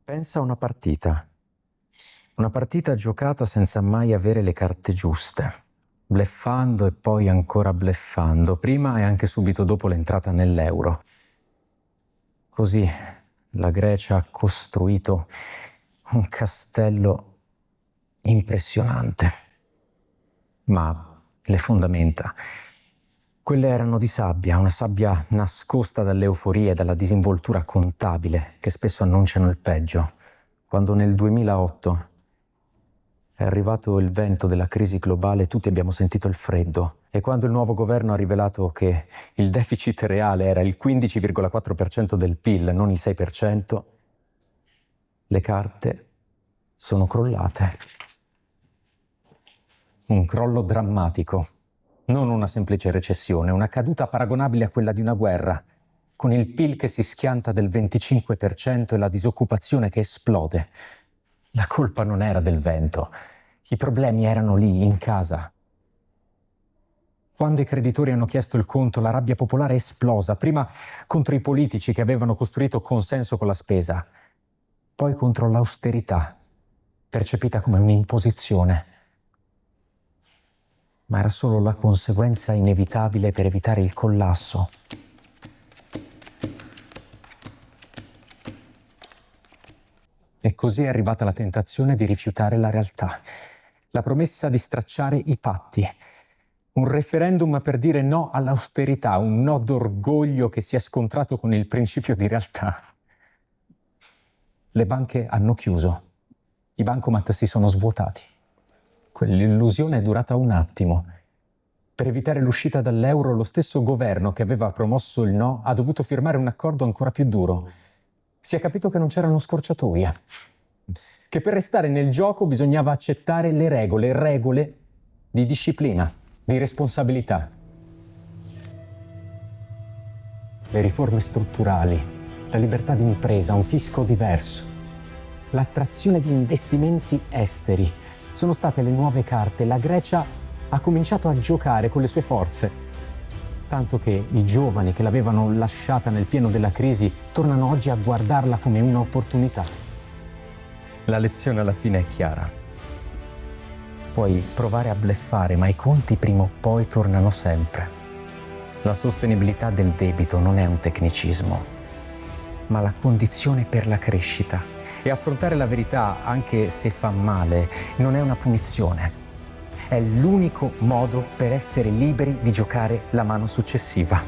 Pensa a una partita giocata senza mai avere le carte giuste, bluffando e poi ancora bluffando, prima e anche subito dopo l'entrata nell'euro. Così la Grecia ha costruito un castello impressionante. Ma le fondamenta, quelle erano di sabbia, una sabbia nascosta dall'euforia e dalla disinvoltura contabile che spesso annunciano il peggio. Quando nel 2008 è arrivato il vento della crisi globale, tutti abbiamo sentito il freddo. E quando il nuovo governo ha rivelato che il deficit reale era il 15,4% del PIL, non il 6%, le carte sono crollate. Un crollo drammatico. Non una semplice recessione, una caduta paragonabile a quella di una guerra, con il PIL che si schianta del 25% e la disoccupazione che esplode. La colpa non era del vento, i problemi erano lì, in casa. Quando i creditori hanno chiesto il conto, la rabbia popolare è esplosa, prima contro i politici che avevano costruito consenso con la spesa, poi contro l'austerità, percepita come un'imposizione. Ma era solo la conseguenza inevitabile per evitare il collasso. E così è arrivata la tentazione di rifiutare la realtà, la promessa di stracciare i patti, un referendum per dire no all'austerità, un no d'orgoglio che si è scontrato con il principio di realtà. Le banche hanno chiuso, i bancomat si sono svuotati. Quell'illusione è durata un attimo. Per evitare l'uscita dall'euro, lo stesso governo che aveva promosso il no ha dovuto firmare un accordo ancora più duro. Si è capito che non c'erano scorciatoie, che per restare nel gioco bisognava accettare le regole di disciplina, di responsabilità. Le riforme strutturali, la libertà di impresa, un fisco diverso, l'attrazione di investimenti esteri sono state le nuove carte. La Grecia ha cominciato a giocare con le sue forze, tanto che i giovani che l'avevano lasciata nel pieno della crisi tornano oggi a guardarla come un'opportunità. La lezione alla fine è chiara. Puoi provare a bluffare, ma i conti prima o poi tornano sempre. La sostenibilità del debito non è un tecnicismo, ma la condizione per la crescita. E affrontare la verità, anche se fa male, non è una punizione. È l'unico modo per essere liberi di giocare la mano successiva.